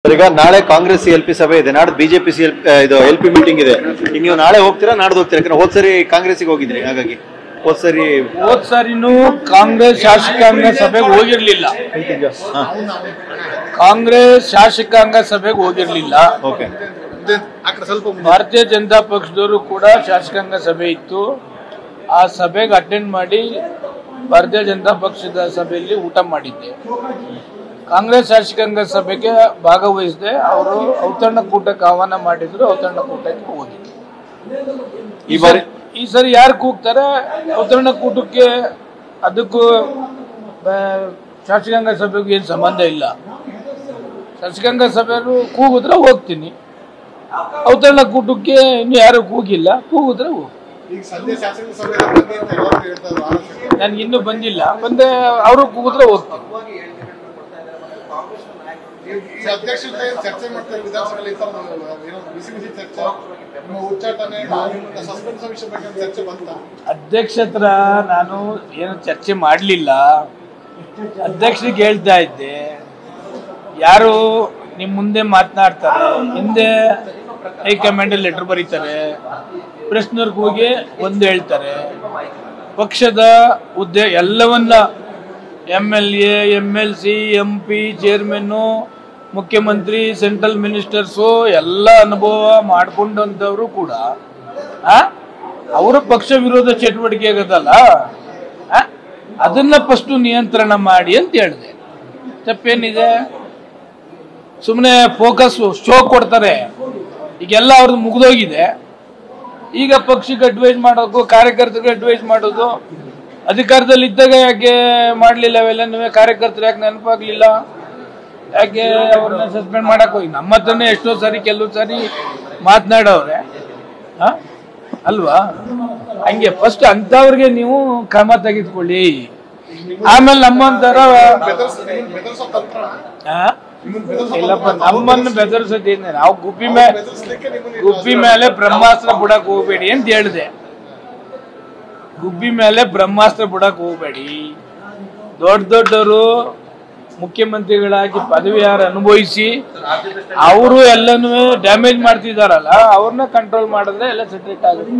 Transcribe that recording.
ಈಗ ನಾಳೆ ಕಾಂಗ್ರೆಸ್ ಎಲ್ಪಿ ಸಭೆ ಇದೆ, ನಾಡ್ದು ಬಿಜೆಪಿ ಇದು ಎಲ್ಪಿ ಮೀಟಿಂಗ್ ಇದೆ. ಈಗ ನೀವು ನಾಳೆ ಹೋಗ್ತೀರಾ ನಾಡ್ದು ಹೋಗ್ತೀರಾ? ಯಾಕಂದ್ರೆ ಹೋದ್ ಸರಿ ಕಾಂಗ್ರೆಸ್ಗೆ ಹೋಗಿದ್ರಿ, ಹಾಗಾಗಿ ಹೋದ್ ಸರಿನೂ ಕಾಂಗ್ರೆಸ್ ಶಾಸಕಾಂಗ ಸಭೆಗೆ ಹೋಗಿರ್ಲಿಲ್ಲ. ಕಾಂಗ್ರೆಸ್ ಶಾಸಕಾಂಗ ಸಭೆಗೆ ಹೋಗಿರ್ಲಿಲ್ಲ. ಭಾರತೀಯ ಜನತಾ ಪಕ್ಷದವರು ಕೂಡ ಶಾಸಕಾಂಗ ಸಭೆ ಇತ್ತು. ಆ ಸಭೆಗೆ ಅಟೆಂಡ್ ಮಾಡಿ ಭಾರತೀಯ ಜನತಾ ಪಕ್ಷದ ಸಭೆಯಲ್ಲಿ ಊಟ ಮಾಡಿದ್ದೆ. ಕಾಂಗ್ರೆಸ್ ಶಾಸಕಾಂಗ ಸಭೆಗೆ ಭಾಗವಹಿಸದೆ ಅವರು ಔತಣಕೂಟಕ್ಕೆ ಆಹ್ವಾನ ಮಾಡಿದ್ರು. ಔತಣಕೂಟಕ್ಕೆ ಹೋಗಿದ್ರು. ಈ ಸರಿ ಯಾರು ಕೂಗ್ತಾರೆ ಔತಣಕೂಟಕ್ಕೆ? ಅದಕ್ಕೂ ಶಾಸಕಾಂಗ ಸಭೆಗೂ ಏನು ಸಂಬಂಧ ಇಲ್ಲ. ಶಾಸಕಾಂಗ ಸಭೆಯವರು ಕೂಗಿದ್ರೆ ಹೋಗ್ತೀನಿ. ಔತಣಕೂಟಕ್ಕೆ ಇನ್ನು ಯಾರು ಕೂಗಿಲ್ಲ, ಕೂಗಿದ್ರೆ ಹೋಗ್ತೀನಿ. ನನ್ಗೆ ಇನ್ನೂ ಬಂದಿಲ್ಲ, ಬಂದೆ ಅವರು ಕೂಗಿದ್ರೆ ಹೋಗ್ತೀನಿ. ಅಧ್ಯಕ್ಷತ್ರ ನಾನು ಏನು ಚರ್ಚೆ ಮಾಡಲಿಲ್ಲ. ಅಧ್ಯಕ್ಷರಿಗೆ ಹೇಳ್ತಾ ಇದ್ದೆ, ಯಾರು ನಿಮ್ ಮುಂದೆ ಮಾತನಾಡ್ತಾರೆ, ಹಿಂದೆ ಹೈಕಮಾಂಡ್ ಲೆಟರ್ ಬರೀತಾರೆ, ಪ್ರಶ್ನವ್ರಿಗೆ ಹೋಗಿ ಒಂದು ಹೇಳ್ತಾರೆ. ಪಕ್ಷದ ಹುದ್ದೆ ಎಲ್ಲವನ್ನ MLA, MLC, MP, ಚೇರ್ಮನ್ನು, ಮುಖ್ಯಮಂತ್ರಿ, ಸೆಂಟ್ರಲ್ ಮಿನಿಸ್ಟರ್ಸು ಎಲ್ಲ ಅನುಭವ ಮಾಡಿಕೊಂಡಂಥವ್ರು ಕೂಡ ಅವರ ಪಕ್ಷ ವಿರೋಧ ಚಟುವಟಿಕೆ ಆಗೋದಲ್ಲ, ಅದನ್ನ ಫಸ್ಟ್ ನಿಯಂತ್ರಣ ಮಾಡಿ ಅಂತ ಹೇಳಿದೆ. ತಪ್ಪೇನಿದೆ? ಸುಮ್ಮನೆ ಫೋಕಸ್ ಶೋ ಕೊಡ್ತಾರೆ. ಈಗೆಲ್ಲ ಅವ್ರದ್ದು ಮುಗಿದೋಗಿದೆ. ಈಗ ಪಕ್ಷಕ್ಕೆ ಅಡ್ವೈಸ್ ಮಾಡೋದು, ಕಾರ್ಯಕರ್ತರಿಗೆ ಅಡ್ವೈಸ್ ಮಾಡೋದು. ಅಧಿಕಾರದಲ್ಲಿ ಇದ್ದಾಗ ಯಾಕೆ ಮಾಡಲಿಲ್ಲ ಅವೆಲ್ಲ? ಕಾರ್ಯಕರ್ತರು ಯಾಕೆ ನೆನಪಾಗ್ಲಿಲ್ಲ? ಯಾಕೆ ಅವ್ರನ್ನ ಸಸ್ಪೆಂಡ್ ಮಾಡಕ್ ಹೋಗಿ? ನಮ್ಮ ಹತ್ರನೇ ಎಷ್ಟೋ ಸಾರಿ ಕೆಲವು ಸಾರಿ ಮಾತನಾಡವ್ರೆ ಅಲ್ವಾ? ಹಂಗೆ ಫಸ್ಟ್ ಅಂತವ್ರಿಗೆ ನೀವು ಕ್ರಮ ತೆಗೆದುಕೊಳ್ಳಿ. ಆಮೇಲೆ ನಮ್ಮಂತರ ಇಲ್ಲಪ್ಪ, ನಮ್ಮನ್ನು ಬೆದರಿಸೋದೇನೆ. ನಾವು ಗುಬ್ಬಿ ಮೇಲೆ ಬ್ರಹ್ಮಾಸ್ತ್ರ ಬಿಡಕ್ ಹೋಗ್ಬೇಡಿ ಅಂತ ಹೇಳಿದೆ. ಗುಬ್ಬಿ ಮೇಲೆ ಬ್ರಹ್ಮಾಸ್ತ್ರ ಬಿಡಕ್ ಹೋಗ್ಬೇಡಿ. ದೊಡ್ಡವರು ಮುಖ್ಯಮಂತ್ರಿಗಳಾಗಿ ಪದವಿ ಯಾರು ಅನುಭವಿಸಿ ಅವರು ಎಲ್ಲನೂ ಡ್ಯಾಮೇಜ್ ಮಾಡ್ತಿದಾರಲ್ಲ, ಅವ್ರನ್ನ ಕಂಟ್ರೋಲ್ ಮಾಡಿದ್ರೆ ಎಲ್ಲ ಸೆಟ್ರೇಟ್ ಆಗುತ್ತೆ.